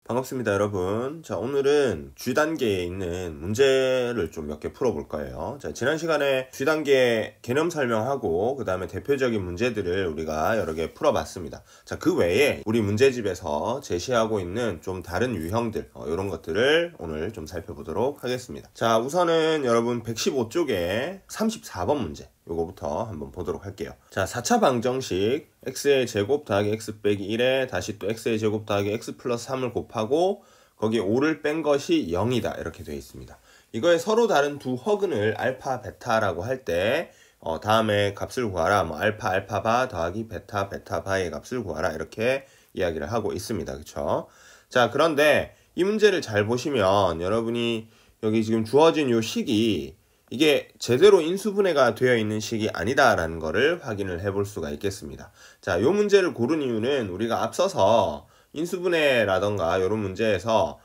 반갑습니다, 여러분. 자, 오늘은 G단계에 있는 문제를 좀 몇 개 풀어볼 거예요. 자, 지난 시간에 G단계 개념 설명하고 그 다음에 대표적인 문제들을 우리가 여러 개 풀어봤습니다. 자, 그 외에 우리 문제집에서 제시하고 있는 좀 다른 유형들, 이런 것들을 오늘 좀 살펴보도록 하겠습니다. 자, 우선은 여러분 115쪽에 34번 문제, 요거부터 한번 보도록 할게요. 자, 4차 방정식 x의 제곱 더하기 x 빼기 1에 다시 또 x의 제곱 더하기 x 플러스 3을 곱하고 거기에 5를 뺀 것이 0이다 이렇게 되어 있습니다. 이거에 서로 다른 두 허근을 알파 베타라고 할 때 다음에 값을 구하라, 뭐 알파 알파바 더하기 베타 베타바의 값을 구하라 이렇게 이야기를 하고 있습니다. 그쵸? 자, 그런데 이 문제를 잘 보시면 여러분이 여기 지금 주어진 요 식이 이게 제대로 인수분해가 되어 있는 식이 아니다라는 것을 확인을 해볼 수가 있겠습니다. 자, 요 문제를 고른 이유는 우리가 앞서서 인수분해라던가 이런 문제에서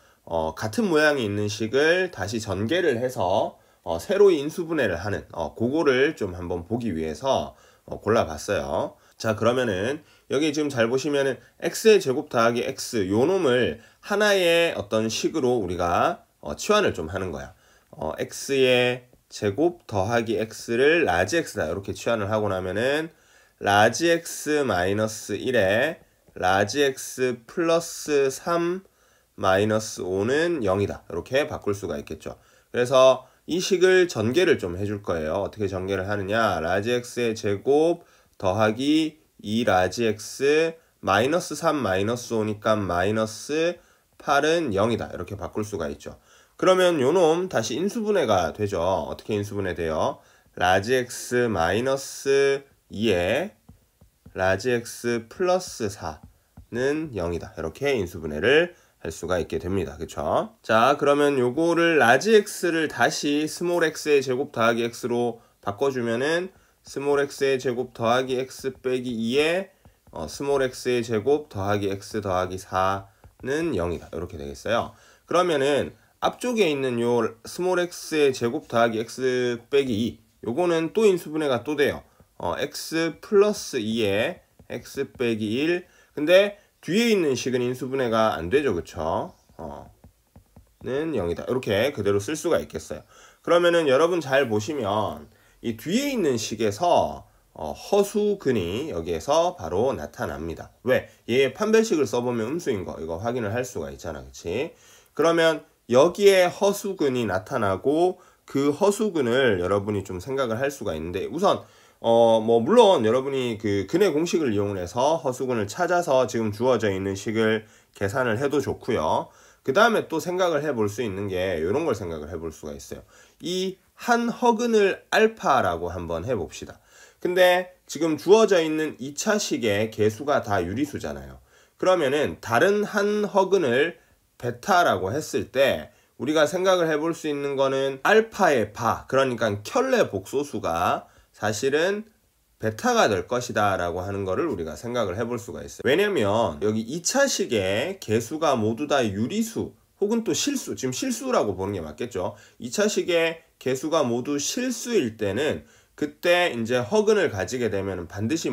같은 모양이 있는 식을 다시 전개를 해서 새로 인수분해를 하는 그거를 좀 한번 보기 위해서 골라봤어요. 자, 그러면은 여기 지금 잘 보시면은 x의 제곱 더하기 x 요 놈을 하나의 어떤 식으로 우리가 치환을 좀 하는 거야. x의 제곱 더하기 x를 라지 x다 이렇게 치환을 하고 나면은 라지 x 마이너스 1에 라지 x 플러스 3 마이너스 5는 0이다 이렇게 바꿀 수가 있겠죠. 그래서 이 식을 전개를 좀 해줄 거예요. 어떻게 전개를 하느냐, 라지 x의 제곱 더하기 2 라지 x 마이너스 3 마이너스 5니까 마이너스 8은 0이다 이렇게 바꿀 수가 있죠. 그러면 요놈 다시 인수분해가 되죠. 어떻게 인수분해 돼요? 라지 x 마이너스 2에 라지 x 플러스 4는 0이다. 이렇게 인수분해를 할 수가 있게 됩니다. 그쵸? 자, 그러면 요거를 라지 x를 다시 스몰 x의 제곱 더하기 x로 바꿔주면은 스몰 x의 제곱 더하기 x 빼기 2에 스몰 x의 제곱 더하기 x 더하기 4는 0이다. 이렇게 되겠어요. 그러면은 앞쪽에 있는 요 스몰 x의 제곱 더하기 x 빼기 2 요거는 또 인수분해가 또 돼요. x 플러스 2에 x 빼기 1. 근데 뒤에 있는 식은 인수분해가 안 되죠. 그쵸? 는 0이다. 이렇게 그대로 쓸 수가 있겠어요. 그러면은 여러분 잘 보시면 이 뒤에 있는 식에서 허수근이 여기에서 바로 나타납니다. 왜? 얘 판별식을 써보면 음수인 거 이거 확인을 할 수가 있잖아. 그치? 그러면 여기에 허수근이 나타나고 그 허수근을 여러분이 좀 생각을 할 수가 있는데, 우선 물론 여러분이 그 근의 공식을 이용해서 허수근을 찾아서 지금 주어져 있는 식을 계산을 해도 좋고요. 그 다음에 또 생각을 해볼 수 있는 게 이런 걸 생각을 해볼 수가 있어요. 이 한 허근을 알파라고 한번 해봅시다. 근데 지금 주어져 있는 2차 식의 개수가 다 유리수잖아요. 그러면은 다른 한 허근을 베타라고 했을 때 우리가 생각을 해볼 수 있는 거는 알파의 바, 그러니까 켤레 복소수가 사실은 베타가 될 것이다 라고 하는 거를 우리가 생각을 해볼 수가 있어요. 왜냐면 여기 2차식의 개수가 모두 다 유리수 혹은 또 실수, 지금 실수라고 보는 게 맞겠죠. 2차식의 개수가 모두 실수일 때는 그때 이제 허근을 가지게 되면 반드시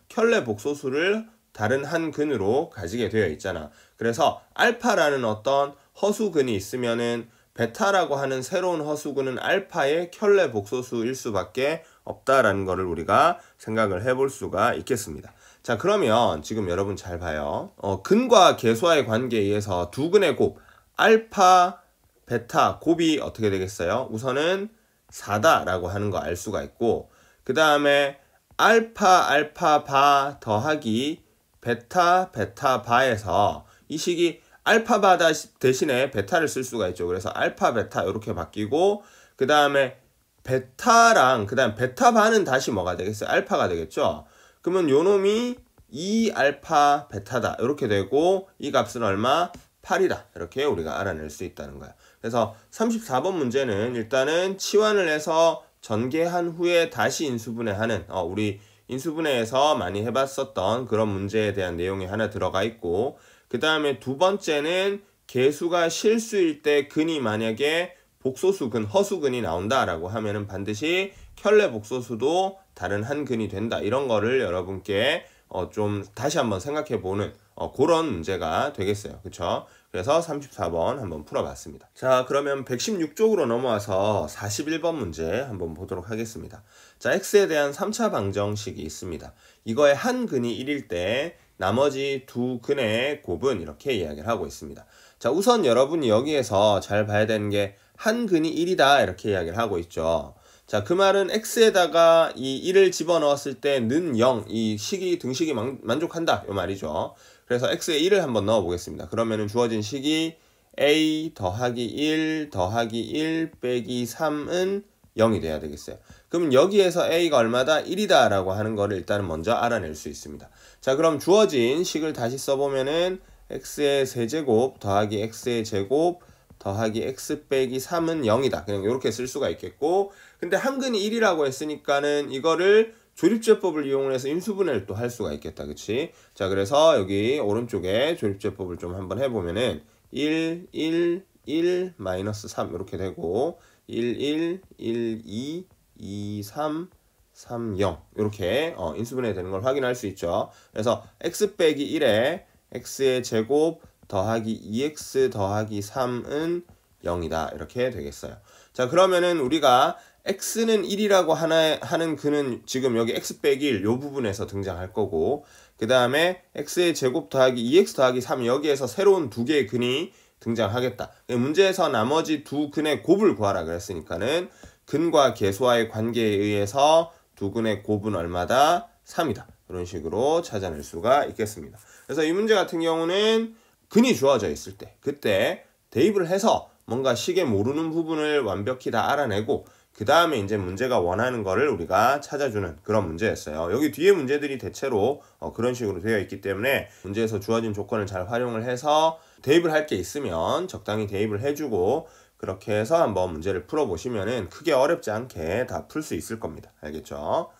켤레 복소수를 다른 한 근으로 가지게 되어 있잖아. 그래서 알파라는 어떤 허수근이 있으면은 베타라고 하는 새로운 허수근은 알파의 켤레 복소수일 수밖에 없다라는 것을 우리가 생각을 해볼 수가 있겠습니다. 자, 그러면 지금 여러분 잘 봐요. 근과 개수와의 관계에 의해서 두 근의 곱 알파, 베타 곱이 어떻게 되겠어요? 우선은 4다라고 하는 거 알 수가 있고, 그 다음에 알파, 알파, 바 더하기 베타, 베타, 바에서 이 식이 알파, 바 대신에 베타를 쓸 수가 있죠. 그래서 알파, 베타 이렇게 바뀌고, 그 다음에 베타랑 그 다음 베타, 바는 다시 뭐가 되겠어요? 알파가 되겠죠. 그러면 요 놈이 2알파, 베타다 이렇게 되고, 이 값은 얼마? 8이다. 이렇게 우리가 알아낼 수 있다는 거야. 그래서 34번 문제는 일단은 치환을 해서 전개한 후에 다시 인수분해하는 우리 인수분해에서 많이 해봤었던 그런 문제에 대한 내용이 하나 들어가 있고, 그 다음에 두 번째는 개수가 실수일 때 근이 만약에 복소수근, 허수근이 나온다라고 하면은 반드시 켤레 복소수도 다른 한 근이 된다. 이런 거를 여러분께 좀 다시 한번 생각해 보는 그런 문제가 되겠어요. 그쵸? 그래서 34번 한번 풀어봤습니다. 자, 그러면 116쪽으로 넘어와서 41번 문제 한번 보도록 하겠습니다. 자, x에 대한 3차 방정식이 있습니다. 이거의 한 근이 1일 때 나머지 두 근의 곱은 이렇게 이야기를 하고 있습니다. 자, 우선 여러분이 여기에서 잘 봐야 되는 게 한 근이 1이다 이렇게 이야기를 하고 있죠. 자, 그 말은 x에다가 이 1을 집어넣었을 때 는 0, 이 식이 등식이 만족한다 이 말이죠. 그래서 x에 1을 한번 넣어 보겠습니다. 그러면은 주어진 식이 a 더하기 1 더하기 1 빼기 3은 0이 돼야 되겠어요. 그럼 여기에서 a가 얼마다? 1이다 라고 하는 거를 일단은 먼저 알아낼 수 있습니다. 자, 그럼 주어진 식을 다시 써보면은 x의 세제곱 더하기 x의 제곱 더하기 x 빼기 3은 0이다. 그냥 이렇게 쓸 수가 있겠고, 근데 한 근이 1이라고 했으니까는 이거를 조립제법을 이용해서 인수분해를 또 할 수가 있겠다. 그치? 자, 그래서 여기 오른쪽에 조립제법을 좀 한번 해보면은 1, 1, 1, 마이너스 3 이렇게 되고 1, 1, 1, 2, 2, 3, 3, 0 이렇게 인수분해 되는 걸 확인할 수 있죠. 그래서 x 빼기 1에 x의 제곱 더하기 2x 더하기 3은 0이다. 이렇게 되겠어요. 자, 그러면은 우리가 x는 1이라고 하는 근은 지금 여기 x 빼기 1 요 부분에서 등장할 거고, 그 다음에 x의 제곱 더하기 2x 더하기 3 여기에서 새로운 두 개의 근이 등장하겠다. 문제에서 나머지 두 근의 곱을 구하라 그랬으니까는 근과 계수와의 관계에 의해서 두 근의 곱은 얼마다? 3이다. 이런 식으로 찾아낼 수가 있겠습니다. 그래서 이 문제 같은 경우는 근이 주어져 있을 때 그때 대입을 해서 뭔가 식의 모르는 부분을 완벽히 다 알아내고 그 다음에 이제 문제가 원하는 거를 우리가 찾아주는 그런 문제였어요. 여기 뒤에 문제들이 대체로 그런 식으로 되어 있기 때문에 문제에서 주어진 조건을 잘 활용을 해서 대입을 할 게 있으면 적당히 대입을 해주고 그렇게 해서 한번 문제를 풀어보시면은 크게 어렵지 않게 다 풀 수 있을 겁니다. 알겠죠?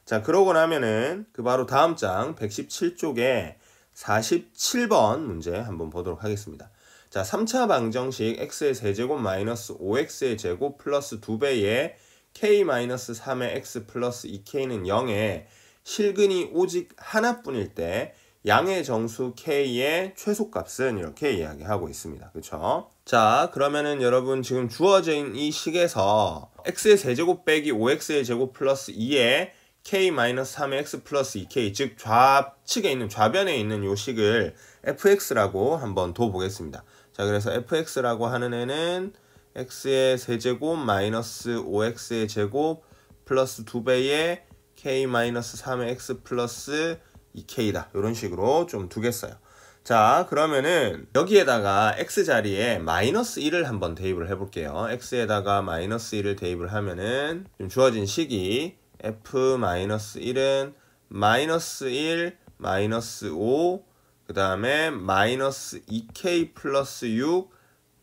자, 그러고 나면은 그 바로 다음 장 117쪽에 47번 문제 한번 보도록 하겠습니다. 자, 3차 방정식 x의 세제곱 마이너스 5x의 제곱 플러스 2배의 k-3의 x 플러스 2k는 0에 실근이 오직 하나뿐일 때 양의 정수 k의 최소값은 이렇게 이야기하고 있습니다. 그쵸? 자, 그러면은 여러분 지금 주어진 이 식에서 x의 세제곱 빼기 5x의 제곱 플러스 2에 k-3의 x 플러스 2k, 즉 좌측에 있는 좌변에 있는 요 식을 fx라고 한번 둬보겠습니다. 자, 그래서 fx라고 하는 애는 x의 세제곱 마이너스 5x의 제곱 플러스 2배의 k-3의 x 플러스 2k다. 이런 식으로 좀 두겠어요. 자, 그러면은 여기에다가 x 자리에 마이너스 1을 한번 대입을 해볼게요. x에다가 마이너스 1을 대입을 하면은 지금 주어진 식이 f-1은 마이너스 1, 마이너스 5, 그 다음에 마이너스 2k 플러스 6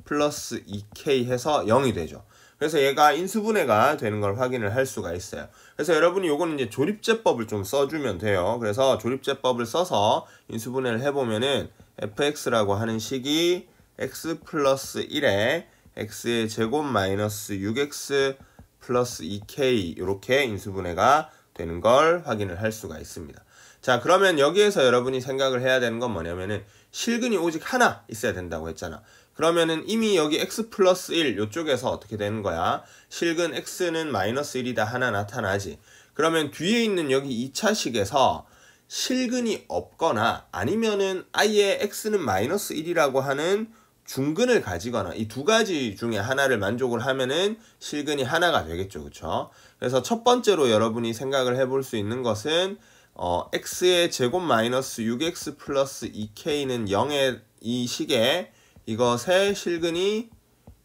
플러스 2k 해서 0이 되죠. 그래서 얘가 인수분해가 되는 걸 확인을 할 수가 있어요. 그래서 여러분이 요거는 이제 조립제법을 좀 써주면 돼요. 그래서 조립제법을 써서 인수분해를 해보면은 fx라고 하는 식이 x 플러스 1에 x의 제곱 마이너스 6x 플러스 2k 이렇게 인수분해가 되는 걸 확인을 할 수가 있습니다. 자, 그러면 여기에서 여러분이 생각을 해야 되는 건 뭐냐면은 실근이 오직 하나 있어야 된다고 했잖아. 그러면은 이미 여기 x 플러스 1 요쪽에서 어떻게 되는 거야? 실근 x는 마이너스 1이다 하나 나타나지. 그러면 뒤에 있는 여기 2차식에서 실근이 없거나 아니면은 아예 x는 마이너스 1이라고 하는 중근을 가지거나 이 두 가지 중에 하나를 만족을 하면은 실근이 하나가 되겠죠. 그쵸? 그래서 첫 번째로 여러분이 생각을 해볼 수 있는 것은 x의 제곱 마이너스 6x 플러스 2k는 0의 이 식에 이것의 실근이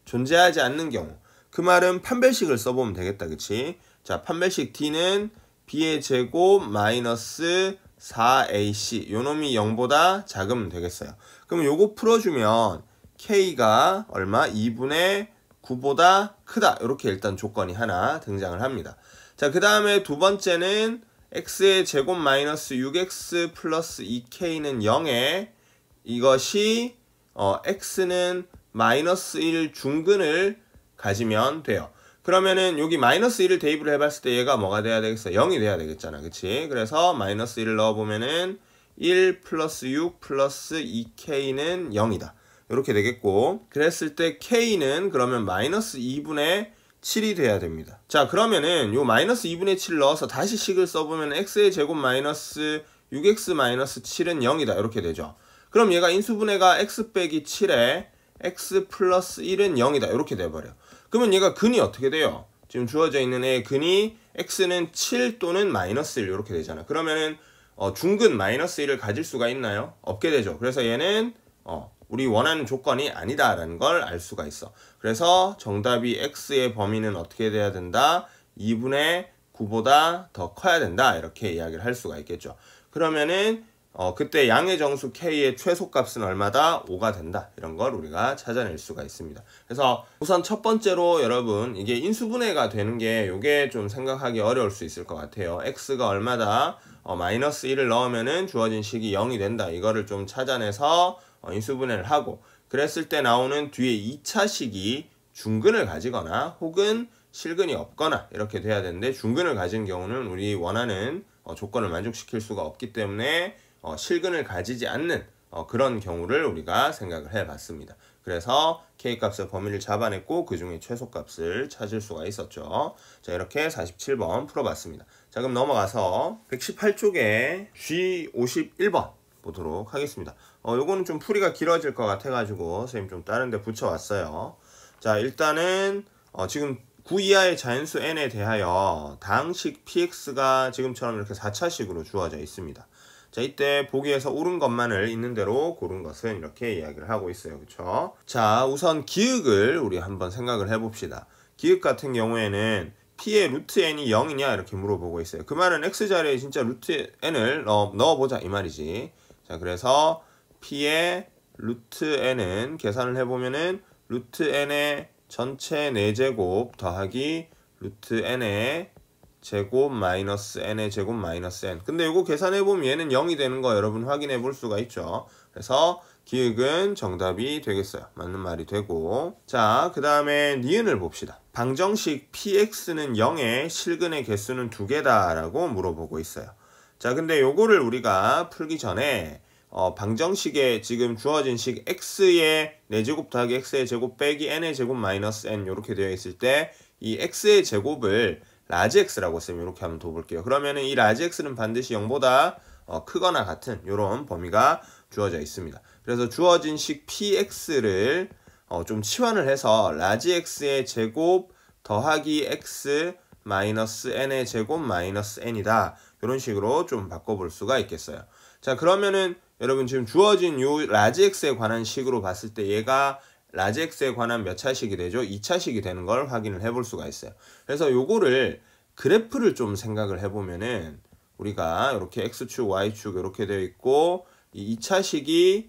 존재하지 않는 경우, 그 말은 판별식을 써보면 되겠다. 그치? 자, 판별식 d는 b의 제곱 마이너스 4ac 요 놈이 0보다 작으면 되겠어요. 그럼 요거 풀어주면 k가 얼마? 2분의 9보다 크다. 이렇게 일단 조건이 하나 등장을 합니다. 자, 그 다음에 두 번째는 x의 제곱 마이너스 6x 플러스 2k는 0에 이것이 x는 마이너스 1 중근을 가지면 돼요. 그러면은 여기 마이너스 1을 대입을 해봤을 때 얘가 뭐가 돼야 되겠어? 0이 돼야 되겠잖아. 그치? 그래서 마이너스 1을 넣어보면은 1 플러스 6 플러스 2k는 0이다. 이렇게 되겠고, 그랬을 때 K는 그러면 마이너스 2분의 7이 돼야 됩니다. 자, 그러면은 요 마이너스 2분의 7 넣어서 다시 식을 써보면 x의 제곱 마이너스 6x 마이너스 7은 0이다 이렇게 되죠. 그럼 얘가 인수분해가 x 빼기 7에 x 플러스 1은 0이다 이렇게 돼버려. 그러면 얘가 근이 어떻게 돼요? 지금 주어져 있는 애의 근이 x는 7 또는 마이너스 1 이렇게 되잖아. 그러면은 중근 마이너스 1을 가질 수가 있나요? 없게 되죠. 그래서 얘는 우리 원하는 조건이 아니다라는 걸 알 수가 있어. 그래서 정답이 x의 범위는 어떻게 돼야 된다? 2분의 9보다 더 커야 된다. 이렇게 이야기를 할 수가 있겠죠. 그러면은 그때 양의 정수 k의 최소값은 얼마다? 5가 된다. 이런 걸 우리가 찾아낼 수가 있습니다. 그래서 우선 첫 번째로 여러분 이게 인수분해가 되는 게 요게 좀 생각하기 어려울 수 있을 것 같아요. x가 얼마다? 마이너스 1을 넣으면은 주어진 식이 0이 된다. 이거를 좀 찾아내서 인수분해를 하고, 그랬을 때 나오는 뒤에 2차 식이 중근을 가지거나 혹은 실근이 없거나 이렇게 돼야 되는데, 중근을 가진 경우는 우리 원하는 조건을 만족시킬 수가 없기 때문에 실근을 가지지 않는 그런 경우를 우리가 생각을 해봤습니다. 그래서 K값의 범위를 잡아냈고 그 중에 최소값을 찾을 수가 있었죠. 자, 이렇게 47번 풀어봤습니다. 자, 그럼 넘어가서 118쪽에 G51번 보도록 하겠습니다. 요거는 좀 풀이가 길어질 것 같아가지고 선생님 좀 다른 데 붙여왔어요. 자, 일단은 지금 9 이하의 자연수 n에 대하여 다항식 px가 지금처럼 이렇게 4차식으로 주어져 있습니다. 자, 이때 보기에서 옳은 것만을 있는 대로 고른 것은 이렇게 이야기를 하고 있어요. 그쵸? 자, 우선 기역을 우리 한번 생각을 해봅시다. 기역 같은 경우에는 p의 루트 n이 0이냐 이렇게 물어보고 있어요. 그 말은 x자리에 진짜 루트 n을 넣어보자 이 말이지. 자, 그래서 p의 루트 n은 계산을 해보면은 루트 n의 전체 4제곱 더하기 루트 n의 제곱 마이너스 n의 제곱 마이너스 n. 근데 이거 계산해보면 얘는 0이 되는 거 여러분 확인해 볼 수가 있죠. 그래서 기역은 정답이 되겠어요. 맞는 말이 되고. 자, 그 다음에 니은을 봅시다. 방정식 px는 0의 실근의 개수는 2개다 라고 물어보고 있어요. 자, 근데 요거를 우리가 풀기 전에 방정식에 지금 주어진 식 x의 4제곱 더하기 x의 제곱 빼기 n의 제곱 마이너스 n 이렇게 되어 있을 때 이 x의 제곱을 라지 x라고 쓰면 이렇게 한번 둬볼게요. 그러면은 이 라지 x는 반드시 0보다 크거나 같은 이런 범위가 주어져 있습니다. 그래서 주어진 식 px를 좀 치환을 해서 라지 x의 제곱 더하기 x 마이너스 n의 제곱 마이너스 n이다. 이런 식으로 좀 바꿔볼 수가 있겠어요. 자, 그러면은 여러분 지금 주어진 요 라지 x에 관한 식으로 봤을 때 얘가 라지 x에 관한 몇 차식이 되죠? 2차식이 되는 걸 확인을 해볼 수가 있어요. 그래서 요거를 그래프를 좀 생각을 해보면은 우리가 이렇게 x축, y축 이렇게 되어 있고 이 2차식이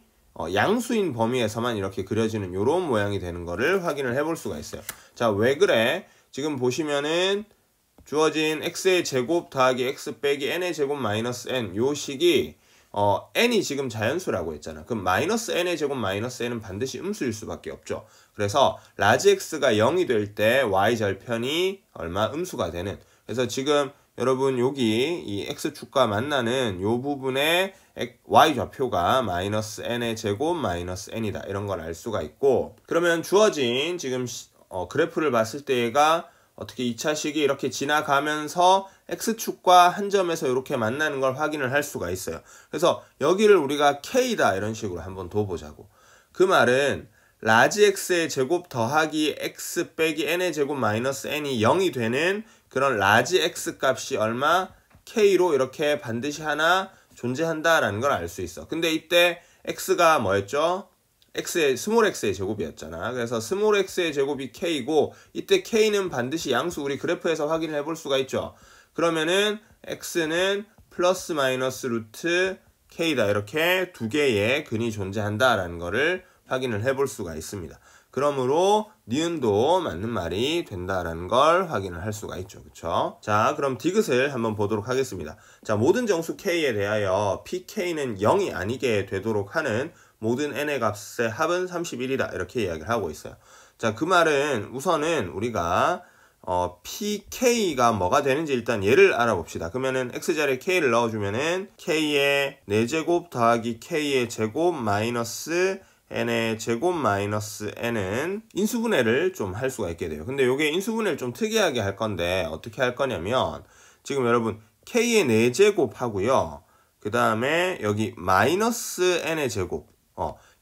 양수인 범위에서만 이렇게 그려지는 요런 모양이 되는 거를 확인을 해볼 수가 있어요. 자, 왜 그래? 지금 보시면은 주어진 x의 제곱 더하기 x 빼기 n의 제곱 마이너스 n 요 식이 n이 지금 자연수라고 했잖아. 그럼 마이너스 n의 제곱 마이너스 n은 반드시 음수일 수밖에 없죠. 그래서 라지 x가 0이 될 때 y절편이 얼마? 음수가 되는. 그래서 지금 여러분 여기 이 x축과 만나는 요 부분에 y좌표가 마이너스 n의 제곱 마이너스 n이다. 이런 걸 알 수가 있고, 그러면 주어진 지금 그래프를 봤을 때 얘가 어떻게 2차식이 이렇게 지나가면서 x축과 한 점에서 이렇게 만나는 걸 확인을 할 수가 있어요. 그래서 여기를 우리가 k다 이런 식으로 한번 둬보자고. 그 말은 라지 x의 제곱 더하기 x 빼기 n의 제곱 마이너스 n이 0이 되는 그런 라지 x 값이 얼마? k로 이렇게 반드시 하나 존재한다라는 걸 알 수 있어. 근데 이때 x가 뭐였죠? 스몰 x의 제곱이었잖아. 그래서 스몰 x의 제곱이 k이고 이때 k는 반드시 양수 우리 그래프에서 확인을 해볼 수가 있죠. 그러면은 x는 플러스 마이너스 루트 k다. 이렇게 두 개의 근이 존재한다라는 거를 확인을 해볼 수가 있습니다. 그러므로 니은도 맞는 말이 된다라는 걸 확인을 할 수가 있죠. 그쵸? 자, 그럼 디귿을 한번 보도록 하겠습니다. 자, 모든 정수 k에 대하여 pk는 0이 아니게 되도록 하는 모든 n의 값의 합은 31이다. 이렇게 이야기를 하고 있어요. 자, 그 말은 우선은 우리가 pk가 뭐가 되는지 일단 얘를 알아봅시다. 그러면은 x자리에 k를 넣어주면은 k의 4제곱 더하기 k의 제곱 마이너스 n의 제곱 마이너스 n은 인수분해를 좀 할 수가 있게 돼요. 근데 요게 인수분해를 좀 특이하게 할 건데 어떻게 할 거냐면 지금 여러분 k의 4제곱 하고요. 그 다음에 여기 마이너스 n의 제곱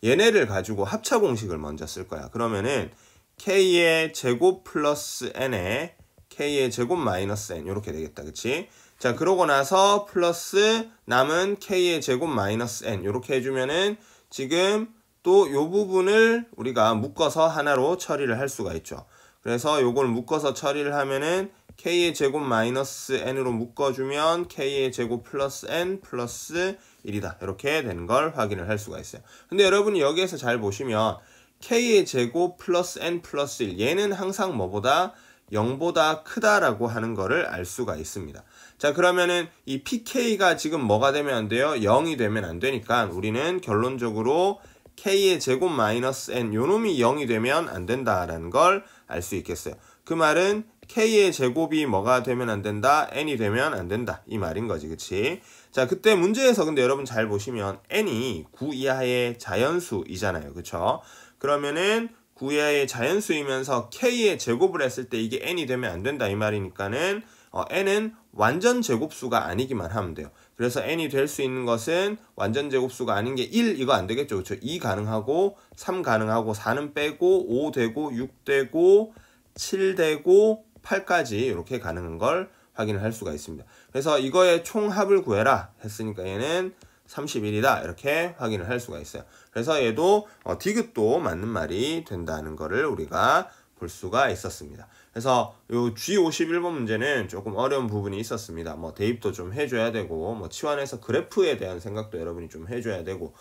얘네를 가지고 합차 공식을 먼저 쓸 거야. 그러면은 k의 제곱 플러스 n에 k의 제곱 마이너스 n 이렇게 되겠다. 그치? 자, 그러고 나서 플러스 남은 k의 제곱 마이너스 n 이렇게 해주면은 지금 또 요 부분을 우리가 묶어서 하나로 처리를 할 수가 있죠. 그래서 요걸 묶어서 처리를 하면은 k의 제곱 마이너스 n으로 묶어주면 k의 제곱 플러스 n 플러스 1이다. 이렇게 되는 걸 확인을 할 수가 있어요. 근데 여러분이 여기에서 잘 보시면 k의 제곱 플러스 n 플러스 1 얘는 항상 뭐보다 0보다 크다라고 하는 거를 알 수가 있습니다. 자, 그러면은 이 pk가 지금 뭐가 되면 안 돼요? 0이 되면 안 되니까 우리는 결론적으로 k의 제곱 마이너스 n 요 놈이 0이 되면 안 된다라는 걸 알 수 있겠어요. 그 말은 k의 제곱이 뭐가 되면 안 된다? n이 되면 안 된다. 이 말인 거지. 그치? 자, 그때 문제에서 근데 여러분 잘 보시면 n이 9 이하의 자연수이잖아요. 그쵸? 그러면은 9 이하의 자연수이면서 k의 제곱을 했을 때 이게 n이 되면 안 된다. 이 말이니까는 n은 완전 제곱수가 아니기만 하면 돼요. 그래서 n이 될 수 있는 것은 완전 제곱수가 아닌 게 1 이거 안 되겠죠. 그렇죠? 2 가능하고 3 가능하고 4는 빼고 5 되고 6 되고 7 되고 8까지 이렇게 가능한 걸 확인을 할 수가 있습니다. 그래서 이거의 총합을 구해라 했으니까 얘는 31이다 이렇게 확인을 할 수가 있어요. 그래서 얘도 디귿도 맞는 말이 된다는 거를 우리가 볼 수가 있었습니다. 그래서 요 G51번 문제는 조금 어려운 부분이 있었습니다. 뭐 대입도 좀 해줘야 되고 뭐 치환해서 그래프에 대한 생각도 여러분이 좀 해줘야 되고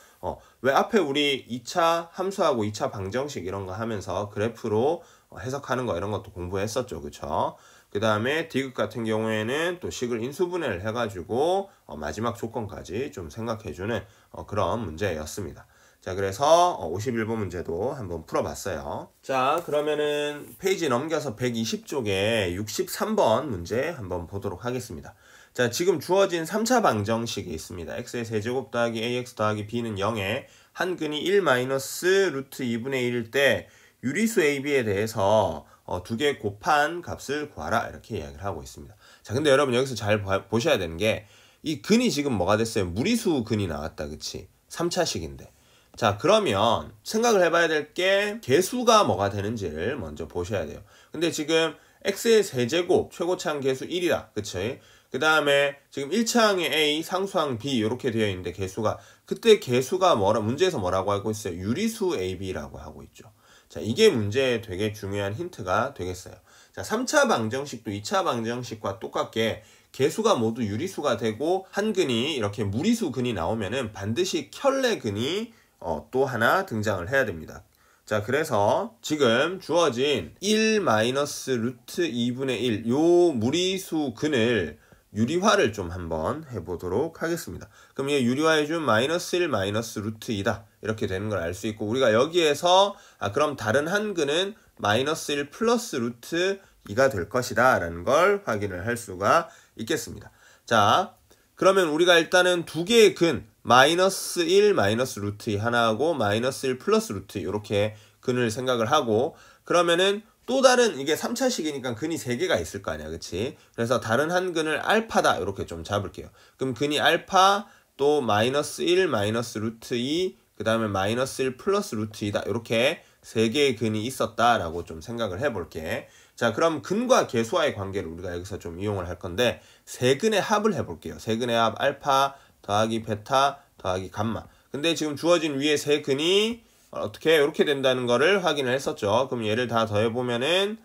왜 앞에 우리 2차 함수하고 2차 방정식 이런 거 하면서 그래프로 해석하는 거 이런 것도 공부했었죠. 그쵸? 그 다음에 디귿 같은 경우에는 또 식을 인수분해를 해가지고 마지막 조건까지 좀 생각해주는 그런 문제였습니다. 자, 그래서 51번 문제도 한번 풀어봤어요. 자, 그러면은 페이지 넘겨서 120쪽에 63번 문제 한번 보도록 하겠습니다. 자, 지금 주어진 3차 방정식이 있습니다. x의 세제곱 더하기 ax 더하기 b는 0에 한 근이 1 마이너스 루트 2분의 1일 때 유리수 ab에 대해서 두 개 곱한 값을 구하라 이렇게 이야기를 하고 있습니다. 자, 근데 여러분 여기서 잘 보셔야 되는 게 이 근이 지금 뭐가 됐어요? 무리수 근이 나왔다. 그치? 3차식인데. 자, 그러면 생각을 해봐야 될 게 개수가 뭐가 되는지를 먼저 보셔야 돼요. 근데 지금 x의 세제곱 최고차항 개수 1이다. 그치? 그 다음에 지금 1차항에 a, 상수항 b 이렇게 되어 있는데 개수가 그때 개수가 문제에서 뭐라고 하고 있어요? 유리수 ab라고 하고 있죠. 자, 이게 문제에 되게 중요한 힌트가 되겠어요. 자, 3차 방정식도 2차 방정식과 똑같게 개수가 모두 유리수가 되고 한 근이 이렇게 무리수 근이 나오면은 반드시 켤레 근이 또 하나 등장을 해야 됩니다. 자, 그래서 지금 주어진 1 마이너스 루트 2분의 1 요 무리수 근을 유리화를 좀 한번 해보도록 하겠습니다. 그럼 얘 유리화해준 마이너스 1 마이너스 루트 2다 이렇게 되는 걸 알 수 있고 우리가 여기에서 그럼 다른 한 근은 마이너스 1 플러스 루트 2가 될 것이다 라는 걸 확인을 할 수가 있겠습니다. 자, 그러면 우리가 일단은 두 개의 근 마이너스 1 마이너스 루트 2 하나하고 마이너스 1 플러스 루트 2 이렇게 근을 생각을 하고 그러면은 또 다른 이게 3차식이니까 근이 3개가 있을 거 아니야. 그치? 그래서 다른 한 근을 알파다 이렇게 좀 잡을게요. 그럼 근이 알파 또 마이너스 1 마이너스 루트 2 그 다음에 마이너스 1 플러스 루트 2다 이렇게 3개의 근이 있었다라고 좀 생각을 해볼게. 자, 그럼 근과 개수와의 관계를 우리가 여기서 좀 이용을 할 건데 세 근의 합을 해볼게요. 세 근의 합 알파 더하기 베타 더하기 감마. 근데 지금 주어진 위에 세 근이 어떻게 이렇게 된다는 거를 확인을 했었죠. 그럼 얘를 다 더해보면은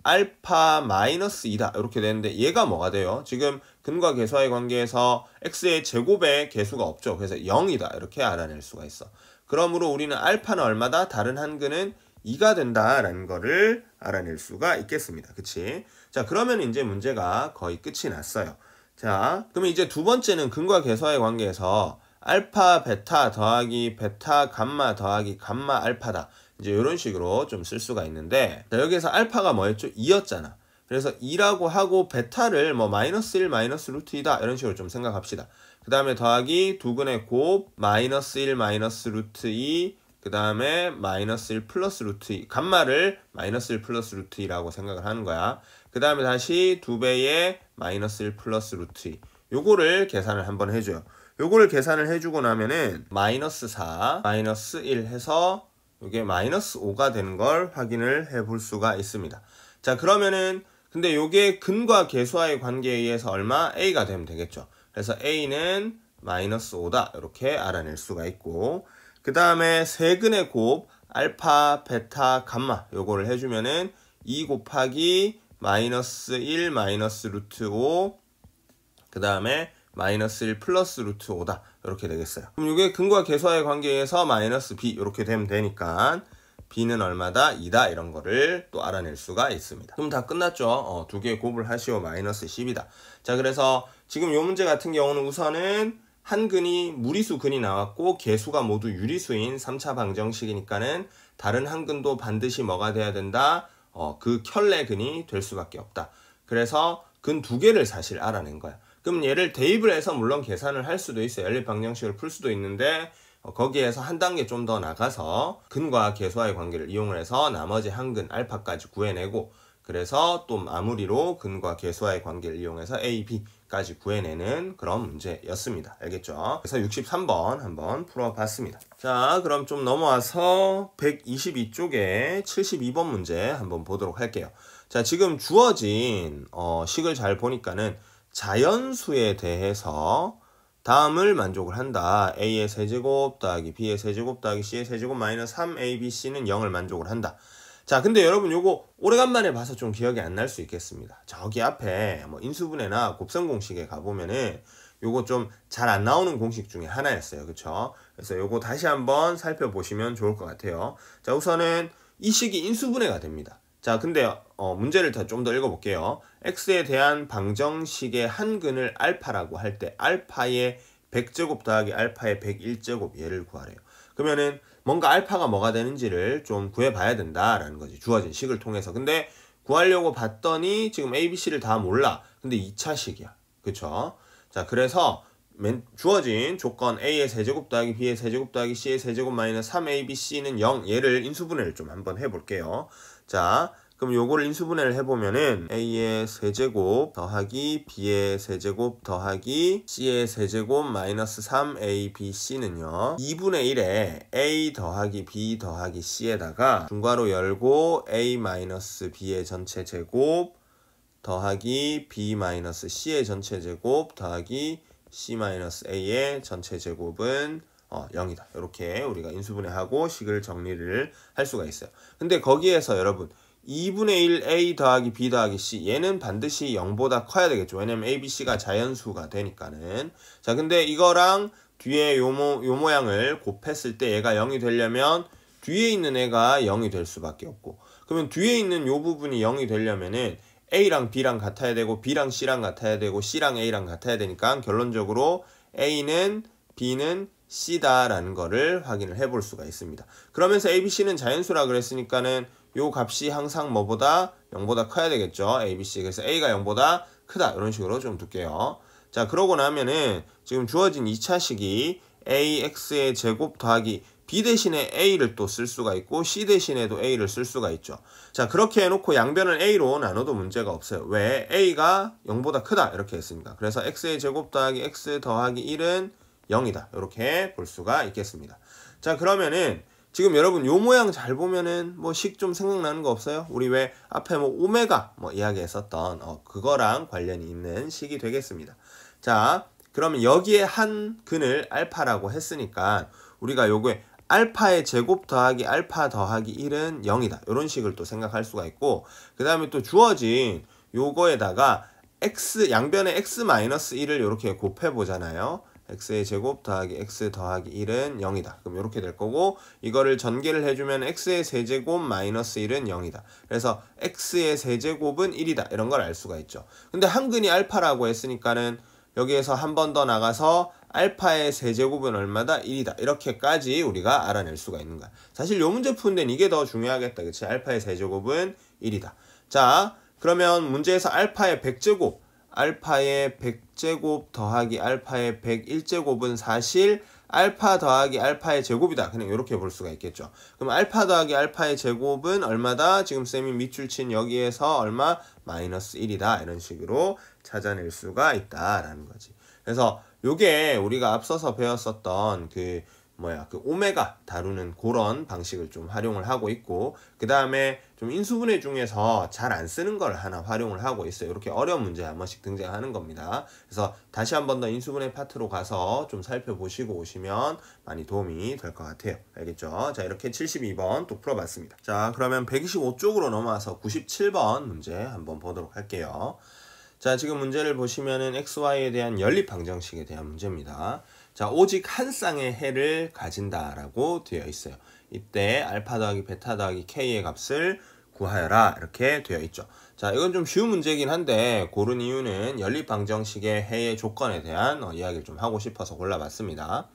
알파 마이너스 2다 이렇게 되는데 얘가 뭐가 돼요? 지금 근과 개수와의 관계에서 x의 제곱의 개수가 없죠. 그래서 0이다 이렇게 알아낼 수가 있어. 그러므로 우리는 알파는 얼마다? 다른 한 근은 2가 된다라는 거를 알아낼 수가 있겠습니다. 그치? 자, 그러면 이제 문제가 거의 끝이 났어요. 자, 그러면 이제 두 번째는 근과 개수와의 관계에서 알파 베타 더하기 베타 감마 더하기 감마 알파다. 이제 이런 식으로 좀 쓸 수가 있는데 자, 여기에서 알파가 뭐였죠? 2였잖아. 그래서 2라고 하고 베타를 뭐 마이너스 1 마이너스 루트 2다 이런 식으로 좀 생각합시다. 그 다음에 더하기 두 근의 곱 마이너스 1 마이너스 루트 2 그 다음에 마이너스 1 플러스 루트 2, 감마를 마이너스 1 플러스 루트 2라고 생각을 하는 거야. 그 다음에 다시 2배의 마이너스 1 플러스 루트 2. 요거를 계산을 한번 해줘요. 요거를 계산을 해주고 나면은 마이너스 4, 마이너스 1 해서 이게 마이너스 5가 되는 걸 확인을 해볼 수가 있습니다. 자, 그러면은 근데 요게 근과 계수와의 관계에 의해서 얼마? A가 되면 되겠죠. 그래서 A는 마이너스 5다 이렇게 알아낼 수가 있고, 그 다음에 세근의 곱 알파, 베타, 감마 요거를 해주면은 2 곱하기 마이너스 1 마이너스 루트 5, 그 다음에 마이너스 1 플러스 루트 5다 이렇게 되겠어요. 그럼 이게 근과 계수와의 관계에서 마이너스 b 이렇게 되면 되니까 b는 얼마다? 2다 이런 거를 또 알아낼 수가 있습니다. 그럼 다 끝났죠. 두 개 곱을 하시오. 마이너스 10이다. 자, 그래서 지금 요 문제 같은 경우는 우선은 한 근이 무리수 근이 나왔고 계수가 모두 유리수인 3차 방정식이니까는 다른 한 근도 반드시 뭐가 돼야 된다? 그 켤레 근이 될 수밖에 없다. 그래서 근 두 개를 사실 알아낸 거야. 그럼 얘를 대입을 해서 물론 계산을 할 수도 있어요. 연립 방정식을 풀 수도 있는데 거기에서 한 단계 좀 더 나가서 근과 계수와의 관계를 이용을 해서 나머지 한 근 알파까지 구해내고, 그래서 또 마무리로 근과 계수와의 관계를 이용해서 A, B까지 구해내는 그런 문제였습니다. 알겠죠? 그래서 63번 한번 풀어봤습니다. 자, 그럼 좀 넘어와서 122쪽에 72번 문제 한번 보도록 할게요. 자, 지금 주어진 식을 잘 보니까는 자연수에 대해서 다음을 만족을 한다. A의 세제곱 더하기 B의 세제곱 더하기 C의 세제곱 마이너스 3ABC는 0을 만족을 한다. 자, 근데 여러분 요거 오래간만에 봐서 좀 기억이 안 날 수 있겠습니다. 저기 앞에 뭐 인수분해나 곱셈 공식에 가보면은 요거 좀 잘 안 나오는 공식 중에 하나였어요. 그쵸? 그래서 요거 다시 한번 살펴보시면 좋을 것 같아요. 자, 우선은 이 식이 인수분해가 됩니다. 자, 근데 문제를 좀 더 읽어볼게요. x에 대한 방정식의 한 근을 알파라고 할 때 알파의 100제곱 더하기 알파의 101제곱 얘를 구하래요. 그러면은 뭔가 알파가 뭐가 되는지를 좀 구해봐야 된다라는 거지. 주어진 식을 통해서. 근데 구하려고 봤더니 지금 A, B, C를 다 몰라. 근데 2차식이야. 그쵸? 자, 그래서 주어진 조건 A의 세제곱 더하기 B의 세제곱 더하기 C의 세제곱 마이너스 3ABC는 0 얘를 인수분해를 좀 한번 해볼게요. 자, 그럼 요거를 인수분해를 해보면은 A의 세제곱 더하기 B의 세제곱 더하기 C의 세제곱 마이너스 3ABC는요 2분의 1에 A 더하기 B 더하기 C에다가 중괄호 열고 A 마이너스 B의 전체 제곱 더하기 B 마이너스 C의 전체 제곱 더하기 C 마이너스 A의 전체 제곱은 0이다. 이렇게 우리가 인수분해하고 식을 정리를 할 수가 있어요. 근데 거기에서 여러분 2분의 1 A 더하기 B 더하기 C 얘는 반드시 0보다 커야 되겠죠. 왜냐면 A, B, C가 자연수가 되니까는. 자, 근데 이거랑 뒤에 요 모양을 곱했을 때 얘가 0이 되려면 뒤에 있는 애가 0이 될 수밖에 없고, 그러면 뒤에 있는 요 부분이 0이 되려면은 A랑 B랑 같아야 되고 B랑 C랑 같아야 되고 C랑 A랑 같아야 되니까 결론적으로 A는 B는 C다라는 거를 확인을 해볼 수가 있습니다. 그러면서 A, B, C는 자연수라 그랬으니까는 요 값이 항상 뭐보다 0보다 커야 되겠죠. A, B, C. 그래서 A가 0보다 크다. 이런 식으로 좀 둘게요. 자, 그러고 나면은 지금 주어진 2차식이 AX의 제곱 더하기 B 대신에 A를 또 쓸 수가 있고 C 대신에도 A를 쓸 수가 있죠. 자, 그렇게 해놓고 양변을 A로 나눠도 문제가 없어요. 왜? A가 0보다 크다. 이렇게 했으니까. 그래서 X의 제곱 더하기 X 더하기 1은 0이다. 이렇게 볼 수가 있겠습니다. 자, 그러면은 지금 여러분 요 모양 잘 보면은 뭐 식 좀 생각나는 거 없어요? 우리 왜 앞에 뭐 오메가 뭐 이야기했었던 그거랑 관련이 있는 식이 되겠습니다. 자, 그러면 여기에 한 근을 알파라고 했으니까 우리가 요거에 알파의 제곱 더하기 알파 더하기 1은 0이다. 이런 식을 또 생각할 수가 있고, 그 다음에 또 주어진 요거에다가 x 양변에 x-1을 이렇게 곱해 보잖아요. x의 제곱 더하기 x 더하기 1은 0이다. 그럼 이렇게 될 거고, 이거를 전개를 해주면 x의 세제곱 마이너스 1은 0이다. 그래서 x의 세제곱은 1이다. 이런 걸 알 수가 있죠. 근데 한 근이 알파라고 했으니까는 여기에서 한 번 더 나가서 알파의 세제곱은 얼마다? 1이다. 이렇게까지 우리가 알아낼 수가 있는 거야. 사실 요 문제 푸는 데는 이게 더 중요하겠다. 그치? 알파의 세제곱은 1이다. 자, 그러면 문제에서 알파의 100제곱, 알파의 100제곱 더하기 알파의 101제곱은 사실 알파 더하기 알파의 제곱이다. 그냥 이렇게 볼 수가 있겠죠. 그럼 알파 더하기 알파의 제곱은 얼마다? 지금 쌤이 밑줄 친 여기에서 얼마? 마이너스 1이다. 이런 식으로 찾아낼 수가 있다라는 거지. 그래서 요게 우리가 앞서서 배웠었던 그 오메가 다루는 그런 방식을 좀 활용을 하고 있고, 그 다음에 좀 인수분해 중에서 잘 안 쓰는 걸 하나 활용을 하고 있어요. 이렇게 어려운 문제 한 번씩 등장하는 겁니다. 그래서 다시 한 번 더 인수분해 파트로 가서 좀 살펴보시고 오시면 많이 도움이 될 것 같아요. 알겠죠? 자, 이렇게 72번 또 풀어봤습니다. 자, 그러면 125쪽으로 넘어와서 97번 문제 한번 보도록 할게요. 자, 지금 문제를 보시면은 XY에 대한 연립방정식에 대한 문제입니다. 자, 오직 한 쌍의 해를 가진다라고 되어 있어요. 이때 알파 더하기 베타 더하기 K의 값을 구하여라 이렇게 되어 있죠. 자, 이건 좀 쉬운 문제이긴 한데 고른 이유는 연립방정식의 해의 조건에 대한 이야기를 좀 하고 싶어서 골라봤습니다.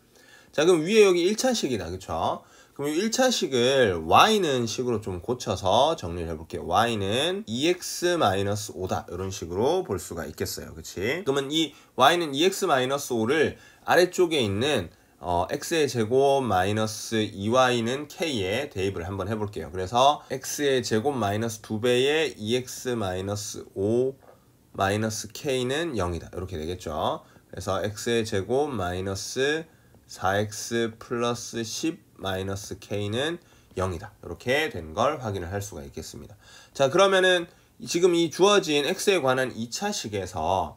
자, 그럼 위에 여기 1차식이다. 그쵸? 그럼 1차식을 y는 식으로 좀 고쳐서 정리를 해볼게요. y는 2x-5다. 이런 식으로 볼 수가 있겠어요. 그치? 그러면 이 y는 2x-5를 아래쪽에 있는 x의 제곱 마이너스 2y는 k에 대입을 한번 해볼게요. 그래서 x의 제곱 마이너스 2배의 2x 마이너스 5 마이너스 k는 0이다. 이렇게 되겠죠. 그래서 x의 제곱 마이너스 4x 플러스 10 마이너스 k는 0이다. 이렇게 된 걸 확인을 할 수가 있겠습니다. 자, 그러면은 지금 이 주어진 x에 관한 2차식에서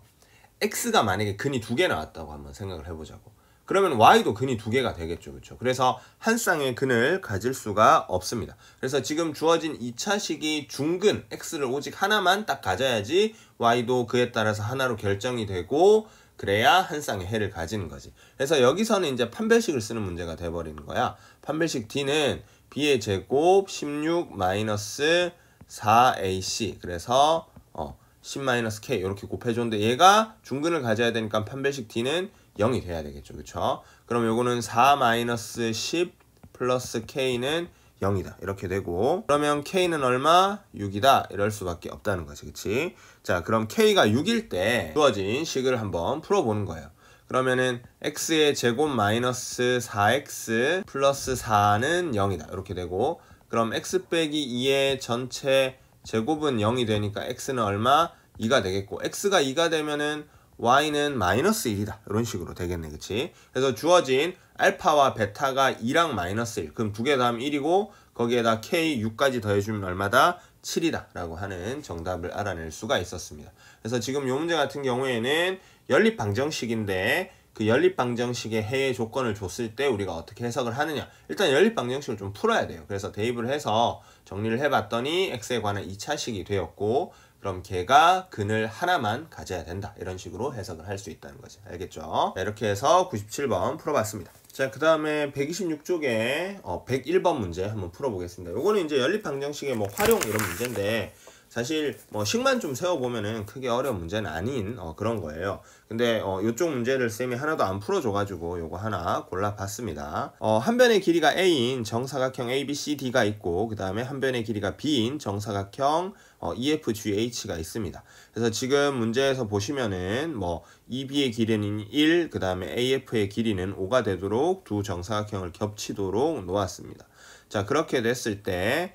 x가 만약에 근이 2개 나왔다고 한번 생각을 해보자고. 그러면 y도 근이 2개가 되겠죠. 그렇죠? 그래서 한 쌍의 근을 가질 수가 없습니다. 그래서 지금 주어진 2차식이 중근 x를 오직 하나만 딱 가져야지 y도 그에 따라서 하나로 결정이 되고, 그래야 한 쌍의 해를 가지는 거지. 그래서 여기서는 이제 판별식을 쓰는 문제가 돼버리는 거야. 판별식 D는 B의 제곱 16 마이너스 4AC, 그래서 10-K 이렇게 곱해줬는데 얘가 중근을 가져야 되니까 판별식 D는 0이 돼야 되겠죠. 그쵸? 그럼 요거는 4-10 플러스 K는 0이다. 이렇게 되고, 그러면 K는 얼마? 6이다. 이럴 수밖에 없다는 거지. 그치? 자, 그럼 K가 6일 때 주어진 식을 한번 풀어보는 거예요. 그러면은 X의 제곱 마이너스 4X 플러스 4는 0이다. 이렇게 되고, 그럼 X 빼기 2의 전체 제곱은 0이 되니까 X는 얼마? 2가 되겠고, X가 2가 되면은 y는 마이너스 1이다. 이런 식으로 되겠네. 그치? 그래서 주어진 알파와 베타가 2랑 마이너스 1. 그럼 두 개 더하면 1이고, 거기에다 k 6까지 더해주면 얼마다? 7이다. 라고 하는 정답을 알아낼 수가 있었습니다. 그래서 지금 이 문제 같은 경우에는 연립방정식인데, 그 연립방정식의 해의 조건을 줬을 때 우리가 어떻게 해석을 하느냐. 일단 연립방정식을 좀 풀어야 돼요. 그래서 대입을 해서 정리를 해봤더니 x에 관한 2차식이 되었고, 그럼 걔가 근을 하나만 가져야 된다. 이런 식으로 해석을 할 수 있다는 거죠. 알겠죠? 자, 이렇게 해서 97번 풀어봤습니다. 자, 그 다음에 126쪽에 101번 문제 한번 풀어보겠습니다. 요거는 이제 연립방정식의 활용 이런 문제인데, 사실 식만 좀 세워보면은 크게 어려운 문제는 아닌 그런 거예요. 근데 요쪽 문제를 쌤이 하나도 안 풀어줘가지고 요거 하나 골라봤습니다. 한 변의 길이가 A인 정사각형 ABCD가 있고, 그 다음에 한 변의 길이가 B인 정사각형 EFGH가 있습니다. 그래서 지금 문제에서 보시면은 EB의 길이는 1, 그 다음에 AF의 길이는 5가 되도록 두 정사각형을 겹치도록 놓았습니다. 자, 그렇게 됐을 때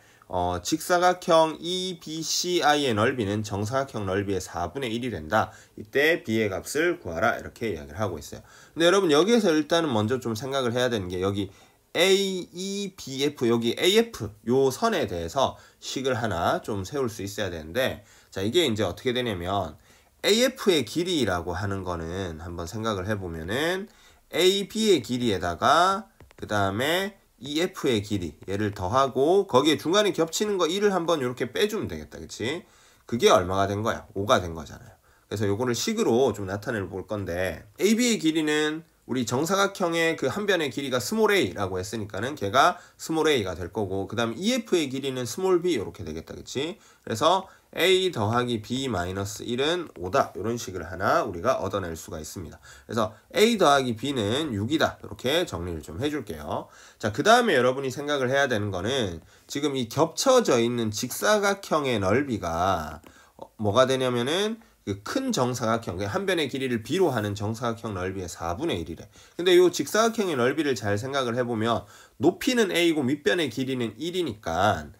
직사각형 EBCI의 넓이는 정사각형 넓이의 4분의 1이 된다. 이때 B의 값을 구하라. 이렇게 이야기를 하고 있어요. 근데 여러분 여기에서 일단은 먼저 좀 생각을 해야 되는 게, 여기 AEBF, 여기 AF 요 선에 대해서 식을 하나 좀 세울 수 있어야 되는데, 자, 이게 이제 어떻게 되냐면 AF의 길이라고 하는 거는 한번 생각을 해보면은 AB의 길이에다가 그 다음에 EF의 길이 얘를 더하고 거기에 중간에 겹치는 거 1을 한번 이렇게 빼주면 되겠다. 그치? 그게 얼마가 된 거야? 5가 된 거잖아요. 그래서 요거를 식으로 좀 나타내 볼 건데, AB의 길이는 우리 정사각형의 그 한 변의 길이가 스몰 a라고 했으니까는 걔가 스몰 a가 될 거고, 그 다음 EF의 길이는 스몰 b 이렇게 되겠다. 그치? 그래서 a 더하기 b 마이너스 1은 5다. 이런 식을 하나 우리가 얻어낼 수가 있습니다. 그래서 a 더하기 b는 6이다. 이렇게 정리를 좀 해줄게요. 자, 그 다음에 여러분이 생각을 해야 되는 거는, 지금 이 겹쳐져 있는 직사각형의 넓이가 뭐가 되냐면은 그 큰 정사각형, 한 변의 길이를 b로 하는 정사각형 넓이의 4분의 1이래. 근데 이 직사각형의 넓이를 잘 생각을 해보면 높이는 a이고 밑변의 길이는 1이니까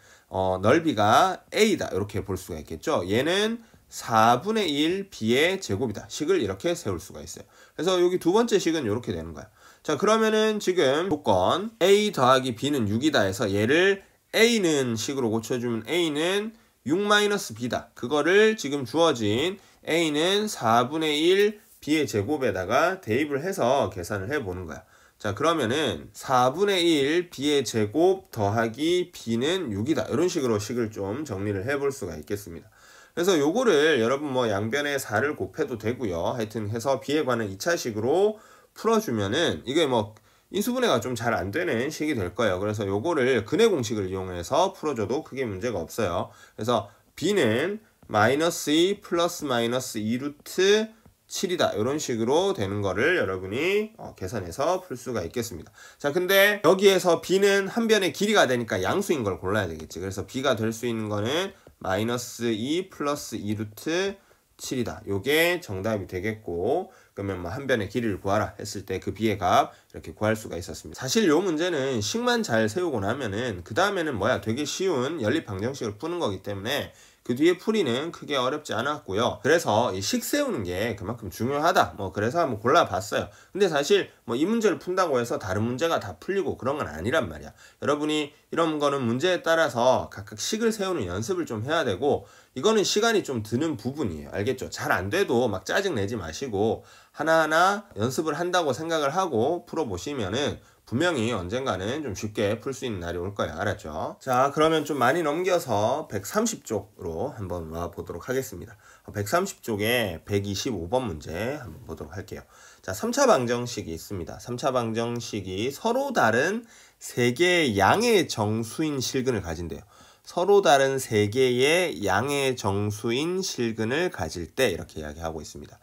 넓이가 a다 이렇게 볼 수가 있겠죠. 얘는 4분의 1 b의 제곱이다. 식을 이렇게 세울 수가 있어요. 그래서 여기 두 번째 식은 이렇게 되는 거야. 자, 그러면은 지금 조건 a 더하기 b는 6이다 해서 얘를 a는 식으로 고쳐주면 a는 6-b다. 그거를 지금 주어진 a는 4분의 1 b의 제곱에다가 대입을 해서 계산을 해보는 거야. 자, 그러면은 4분의 1 b의 제곱 더하기 b는 6이다. 이런 식으로 식을 좀 정리를 해볼 수가 있겠습니다. 그래서 요거를 여러분 뭐 양변에 4를 곱해도 되고요. 하여튼 해서 b에 관한 2차식으로 풀어주면은 이게 뭐 인수분해가 좀 잘 안 되는 식이 될 거예요. 그래서 요거를 근해 공식을 이용해서 풀어줘도 크게 문제가 없어요. 그래서 b는 -2 플러스 마이너스 2루트 7이다. 이런 식으로 되는 거를 여러분이 계산해서 풀 수가 있겠습니다. 자, 근데 여기에서 b는 한 변의 길이가 되니까 양수인 걸 골라야 되겠지. 그래서 b가 될 수 있는 거는 -2 플러스 2루트 7이다. 요게 정답이 되겠고, 그러면 뭐 한 변의 길이를 구하라 했을 때 그 b의 값 이렇게 구할 수가 있었습니다. 사실 요 문제는 식만 잘 세우고 나면은 그 다음에는 되게 쉬운 연립 방정식을 푸는 거기 때문에 그 뒤에 풀이는 크게 어렵지 않았고요. 그래서 이 식 세우는 게 그만큼 중요하다. 그래서 한번 골라봤어요. 근데 사실 이 문제를 푼다고 해서 다른 문제가 다 풀리고 그런 건 아니란 말이야. 여러분이 이런 거는 문제에 따라서 각각 식을 세우는 연습을 좀 해야 되고, 이거는 시간이 좀 드는 부분이에요. 알겠죠? 잘 안 돼도 막 짜증 내지 마시고 하나하나 연습을 한다고 생각을 하고 풀어보시면은 분명히 언젠가는 좀 쉽게 풀 수 있는 날이 올 거예요. 알았죠? 자, 그러면 좀 많이 넘겨서 130쪽으로 한번 와보도록 하겠습니다. 130쪽에 125번 문제 한번 보도록 할게요. 자, 3차 방정식이 있습니다. 3차 방정식이 서로 다른 3개의 양의 정수인 실근을 가진대요. 서로 다른 3개의 양의 정수인 실근을 가질 때 이렇게 이야기하고 있습니다.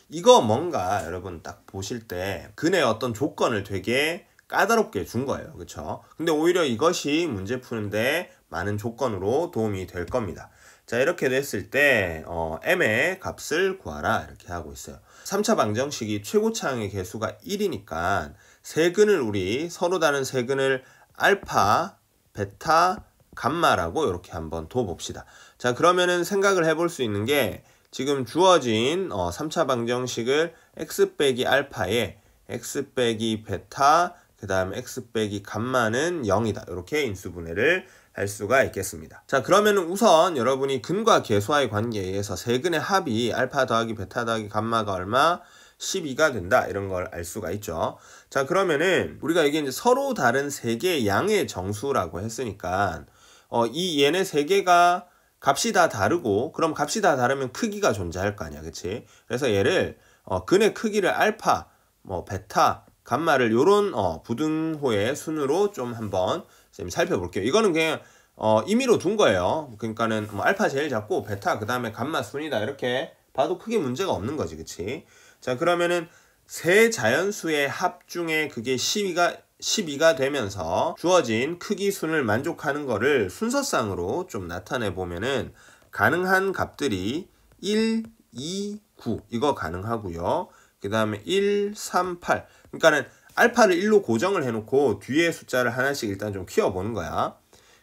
이거 뭔가 여러분 딱 보실 때 근의 어떤 조건을 되게 까다롭게 준 거예요. 그쵸? 근데 오히려 이것이 문제 푸는데 많은 조건으로 도움이 될 겁니다. 자, 이렇게 됐을 때 m의 값을 구하라 이렇게 하고 있어요. 3차 방정식이 최고차항의 개수가 1이니까 우리 서로 다른 세근을 알파, 베타, 감마라고 이렇게 한번 둬봅시다. 자, 그러면은 생각을 해볼 수 있는 게 지금 주어진 3차 방정식을 x 빼기 알파에 x 빼기 베타, 그 다음에 x 빼기 감마는 0이다. 이렇게 인수분해를 할 수가 있겠습니다. 자, 그러면은 우선 여러분이 근과 계수와의 관계에 의해서 세근의 합이 알파 더하기 베타 더하기 감마가 얼마? 12가 된다. 이런 걸 알 수가 있죠. 자, 그러면은 우리가 이게 이제 서로 다른 3개의 양의 정수라고 했으니까 이 얘네 3개가 값이 다 다르고, 그럼 값이 다 다르면 크기가 존재할 거 아니야. 그치? 그래서 얘를 근의 크기를 알파, 베타, 감마를 요런 부등호의 순으로 좀 한번 살펴볼게요. 이거는 그냥 임의로 둔 거예요. 그러니까는 알파 제일 작고 베타 그 다음에 감마 순이다 이렇게 봐도 크게 문제가 없는 거지. 그치? 자, 그러면은 세 자연수의 합 중에 그게 12가 되면서 주어진 크기 순을 만족하는 거를 순서상으로 좀 나타내 보면은 가능한 값들이 1, 2, 9 이거 가능하고요. 그 다음에 1, 3, 8. 그러니까는 알파를 1로 고정을 해놓고 뒤에 숫자를 하나씩 일단 좀 키워보는 거야.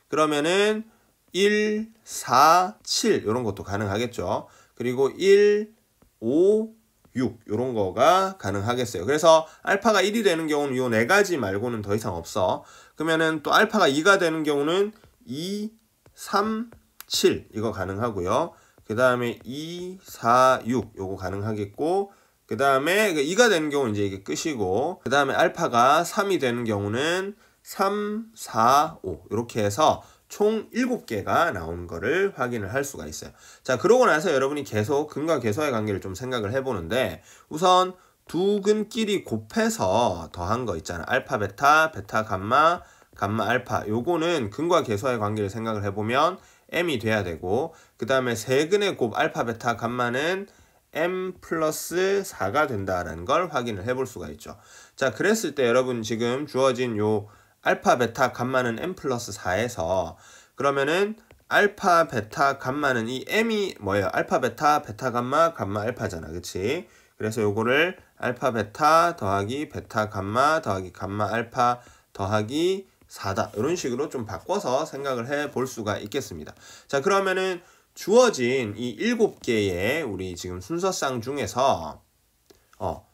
그러면은 1, 4, 7 이런 것도 가능하겠죠. 그리고 1, 5, 6 이런 거가 가능하겠어요. 그래서 알파가 1이 되는 경우는 요 4가지 말고는 더 이상 없어. 그러면은 또 알파가 2가 되는 경우는 2, 3, 7 이거 가능하고요. 그 다음에 2, 4, 6 요거 가능하겠고, 그 다음에 2가 되는 경우는 이제 이게 끝이고, 그 다음에 알파가 3이 되는 경우는 3, 4, 5 이렇게 해서 총 7개가 나오는 거를 확인을 할 수가 있어요. 자, 그러고 나서 여러분이 계속 근과 계수와의 관계를 좀 생각을 해보는데, 우선 두 근끼리 곱해서 더한 거 있잖아. 알파 베타, 베타 감마, 감마 알파. 요거는 근과 계수와의 관계를 생각을 해보면 m이 돼야 되고, 그 다음에 세 근의 곱 알파 베타 감마는 m 플러스 4가 된다라는 걸 확인을 해볼 수가 있죠. 자, 그랬을 때 여러분 지금 주어진 요 알파 베타 감마는 m 플러스 4에서 그러면은 알파, 베타, 감마는 이 m이 뭐예요? 알파, 베타, 베타, 감마, 감마, 알파잖아. 그치? 그래서 요거를 알파, 베타 더하기 베타, 감마 더하기 감마, 알파 더하기 4다. 이런 식으로 좀 바꿔서 생각을 해 볼 수가 있겠습니다. 자, 그러면은 주어진 이 7개의 우리 지금 순서쌍 중에서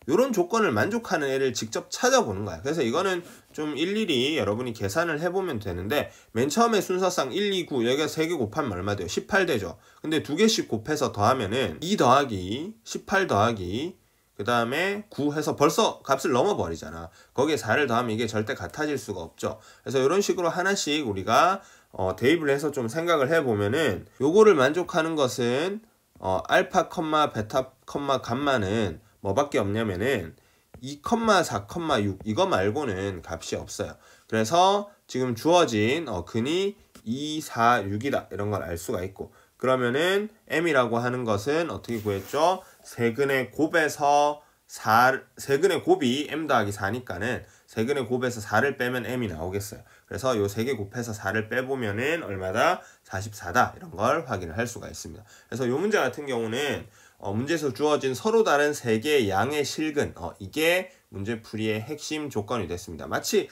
요런 조건을 만족하는 애를 직접 찾아보는 거야. 그래서 이거는 좀 일일이 여러분이 계산을 해보면 되는데, 맨 처음에 순서쌍 1, 2, 9 여기가 3개 곱하면 얼마 돼요? 18 되죠. 근데 2개씩 곱해서 더하면은 2 더하기 18 더하기 그 다음에 9 해서 벌써 값을 넘어버리잖아. 거기에 4를 더하면 이게 절대 같아질 수가 없죠. 그래서 이런 식으로 하나씩 우리가 대입을 해서 좀 생각을 해보면은, 요거를 만족하는 것은 알파, 베타, 감마는 뭐밖에 없냐면은 2, 4, 6 이거 말고는 값이 없어요. 그래서 지금 주어진 근이 2, 4, 6이다 이런 걸 알 수가 있고, 그러면은 m이라고 하는 것은 어떻게 구했죠? 세근의 곱에서 세근의 곱이 m 더하기 4니까는 세근의 곱에서 4를 빼면 m이 나오겠어요. 그래서 요 3개 곱해서 4를 빼보면은 얼마다? 44다. 이런 걸 확인을 할 수가 있습니다. 그래서 요 문제 같은 경우는 문제에서 주어진 서로 다른 3개의 양의 실근, 이게 문제풀이의 핵심 조건이 됐습니다. 마치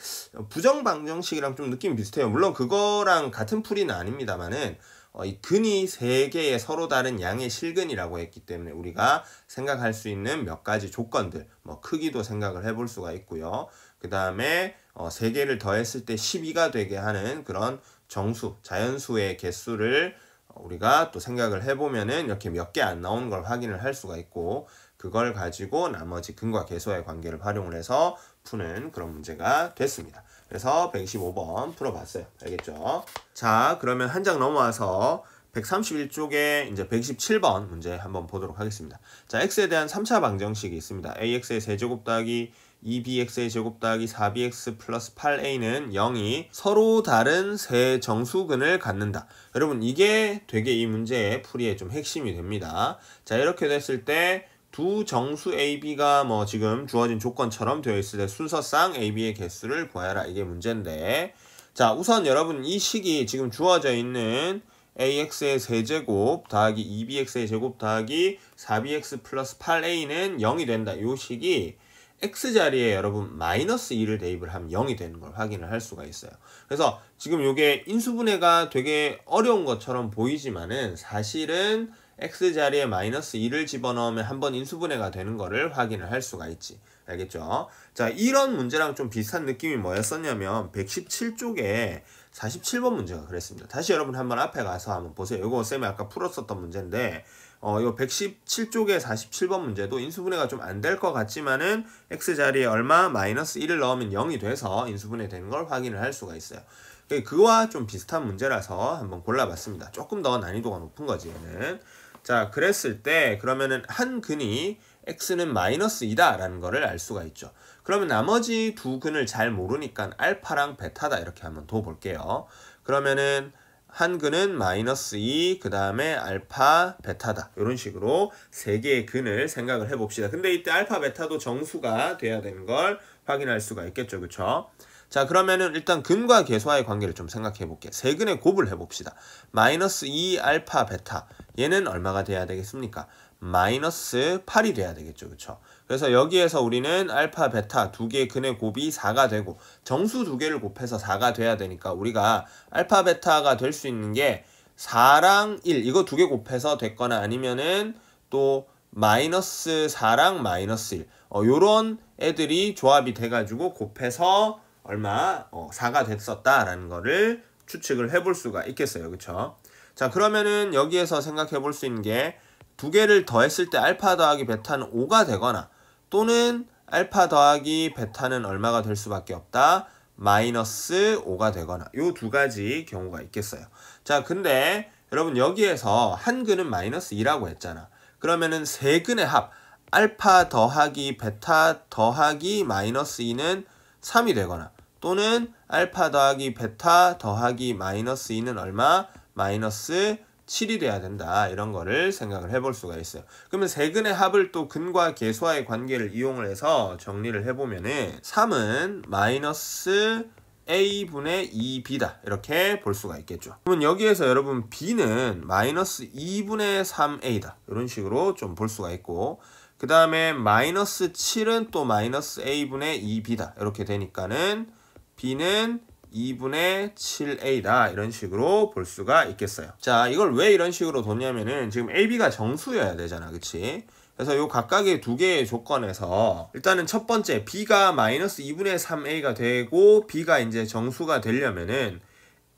부정방정식이랑 좀 느낌이 비슷해요. 물론 그거랑 같은 풀이는 아닙니다만은 이 근이 3개의 서로 다른 양의 실근이라고 했기 때문에 우리가 생각할 수 있는 몇 가지 조건들, 크기도 생각을 해볼 수가 있고요. 그 다음에 3개를 더했을 때 12가 되게 하는 그런 정수, 자연수의 개수를 우리가 또 생각을 해보면은 이렇게 몇 개 안 나오는 걸 확인을 할 수가 있고, 그걸 가지고 나머지 근과 계수와의 관계를 활용을 해서 푸는 그런 문제가 됐습니다. 그래서 125번 풀어봤어요. 알겠죠? 자, 그러면 한 장 넘어와서 131쪽에 이제 127번 문제 한번 보도록 하겠습니다. 자, x에 대한 3차 방정식이 있습니다. ax의 세제곱 더하기 2bx의 제곱 더하기 4bx 플러스 8a는 0이 서로 다른 세 정수근을 갖는다. 여러분, 이게 되게 이 문제의 풀이의 좀 핵심이 됩니다. 자, 이렇게 됐을 때 두 정수 AB가 지금 주어진 조건처럼 되어 있을 때 순서쌍 AB의 개수를 구하라. 이게 문제인데, 자, 우선 여러분 이 식이 지금 주어져 있는 AX의 세제곱 더하기 2BX의 제곱 더하기 4BX 플러스 8A는 0이 된다. 이 식이 X자리에 여러분 마이너스 2를 대입을 하면 0이 되는 걸 확인을 할 수가 있어요. 그래서 지금 이게 인수분해가 되게 어려운 것처럼 보이지만은 사실은 X자리에 마이너스 2를 집어넣으면 한번 인수분해가 되는 거를 확인을 할 수가 있지. 알겠죠? 자, 이런 문제랑 좀 비슷한 느낌이 뭐였었냐면 117쪽에 47번 문제가 그랬습니다. 다시 여러분 한번 앞에 가서 한번 보세요. 이거 쌤이 아까 풀었었던 문제인데 요 117쪽에 47번 문제도 인수분해가 좀 안 될 것 같지만은 X자리에 얼마? 마이너스 1을 넣으면 0이 돼서 인수분해 되는 걸 확인을 할 수가 있어요. 그거와 좀 비슷한 문제라서 한번 골라봤습니다. 조금 더 난이도가 높은 거지, 얘는. 자, 그랬을 때 그러면은 한 근이 x는 마이너스 2다 라는 거를 알 수가 있죠. 그러면 나머지 두 근을 잘 모르니까 알파랑 베타다 이렇게 한번 둬 볼게요. 그러면은 한 근은 마이너스 2, 그 다음에 알파, 베타다. 이런 식으로 세 개의 근을 생각을 해봅시다. 근데 이때 알파, 베타도 정수가 돼야 되는 걸 확인할 수가 있겠죠. 그쵸? 자, 그러면은 일단 근과 계수와의 관계를 좀 생각해 볼게요. 세 근의 곱을 해봅시다. 마이너스 2 알파, 베타. 얘는 얼마가 돼야 되겠습니까? 마이너스 8이 돼야 되겠죠. 그쵸? 그래서 여기에서 우리는 알파, 베타 두 개의 근의 곱이 4가 되고 정수 두 개를 곱해서 4가 돼야 되니까 우리가 알파, 베타가 될 수 있는 게 4랑 1 이거 두 개 곱해서 됐거나 아니면은 또 마이너스 4랑 마이너스 1 요런 애들이 조합이 돼가지고 곱해서 얼마? 4가 됐었다라는 거를 추측을 해볼 수가 있겠어요. 그쵸? 자, 그러면은 여기에서 생각해 볼 수 있는 게 두 개를 더했을 때 알파 더하기 베타는 5가 되거나 또는 알파 더하기 베타는 얼마가 될 수밖에 없다? 마이너스 5가 되거나 요 두 가지 경우가 있겠어요. 자, 근데 여러분 여기에서 한 근은 마이너스 2라고 했잖아. 그러면은 세 근의 합 알파 더하기 베타 더하기 마이너스 2는 3이 되거나 또는 알파 더하기 베타 더하기 마이너스 2는 얼마? 마이너스 7이 돼야 된다. 이런 거를 생각을 해볼 수가 있어요. 그러면 세 근의 합을 또 근과 계수와의 관계를 이용을 해서 정리를 해보면은 3은 마이너스 a분의 2b다 이렇게 볼 수가 있겠죠. 그러면 여기에서 여러분 b는 마이너스 2분의 3a다 이런 식으로 좀 볼 수가 있고, 그 다음에 마이너스 7은 또 마이너스 a분의 2b다 이렇게 되니까는 b는 2분의 7a다 이런 식으로 볼 수가 있겠어요. 자, 이걸 왜 이런 식으로 뒀냐면은 지금 ab가 정수여야 되잖아, 그치? 그래서 요 각각의 두 개의 조건에서 일단은 첫 번째 b가 마이너스 2분의 3a가 되고 b가 이제 정수가 되려면은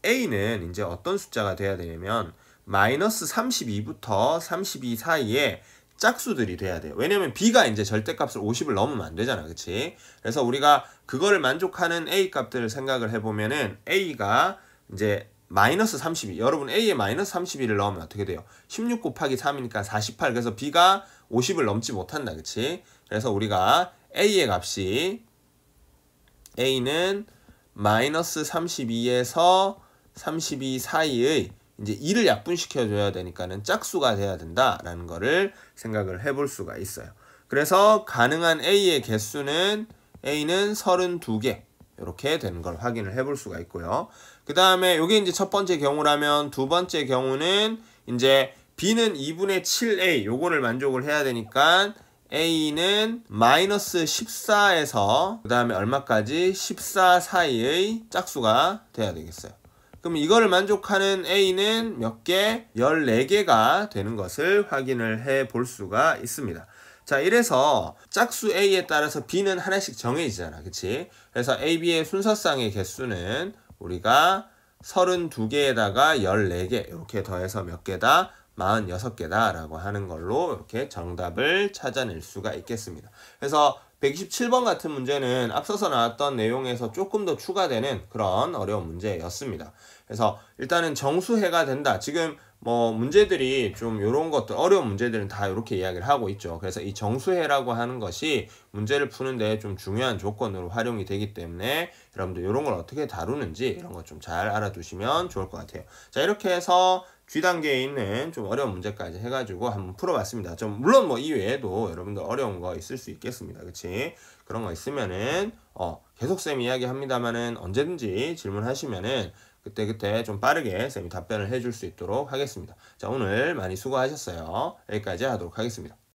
a는 이제 어떤 숫자가 돼야 되냐면 마이너스 32부터 32 사이에 짝수들이 돼야 돼요. 왜냐면 b가 이제 절대값을 50을 넘으면 안 되잖아, 그치? 그래서 우리가 그거를 만족하는 a 값들을 생각을 해보면은 a가 이제 마이너스 32, 여러분 a에 마이너스 32를 넣으면 어떻게 돼요? 16 곱하기 3이니까 48. 그래서 b가 50을 넘지 못한다, 그치? 그래서 우리가 a의 값이 a는 마이너스 32에서 32 사이의 이제 2를 약분시켜줘야 되니까는 짝수가 돼야 된다라는 거를 생각을 해볼 수가 있어요. 그래서 가능한 a의 개수는 a는 32개 이렇게 되는 걸 확인을 해볼 수가 있고요. 그 다음에 이게 이제 첫 번째 경우라면 두 번째 경우는 이제 b는 2분의 7a 요거를 만족을 해야 되니까 a는 마이너스 14에서 그 다음에 얼마까지 14 사이의 짝수가 돼야 되겠어요. 그럼 이거를 만족하는 a는 몇 개? 14개가 되는 것을 확인을 해 볼 수가 있습니다. 자, 이래서 짝수 a에 따라서 b는 하나씩 정해지잖아, 그치? 그래서 a, b의 순서상의 개수는 우리가 32개에다가 14개 이렇게 더해서 몇 개다? 46개다 라고 하는 걸로 이렇게 정답을 찾아낼 수가 있겠습니다. 그래서 127번 같은 문제는 앞서서 나왔던 내용에서 조금 더 추가되는 그런 어려운 문제였습니다. 그래서 일단은 정수해가 된다. 지금 뭐 문제들이 좀 요런 것들, 어려운 문제들은 다 이렇게 이야기를 하고 있죠. 그래서 이 정수해라고 하는 것이 문제를 푸는데 좀 중요한 조건으로 활용이 되기 때문에 여러분들 요런 걸 어떻게 다루는지 이런 거 좀 잘 알아두시면 좋을 것 같아요. 자, 이렇게 해서 G단계에 있는 좀 어려운 문제까지 해가지고 한번 풀어봤습니다. 좀 물론 뭐 이외에도 여러분들 어려운 거 있을 수 있겠습니다. 그치? 그런 거 있으면은 계속 쌤 이야기합니다만은 언제든지 질문하시면은 그때 좀 빠르게 쌤이 답변을 해줄 수 있도록 하겠습니다. 자, 오늘 많이 수고하셨어요. 여기까지 하도록 하겠습니다.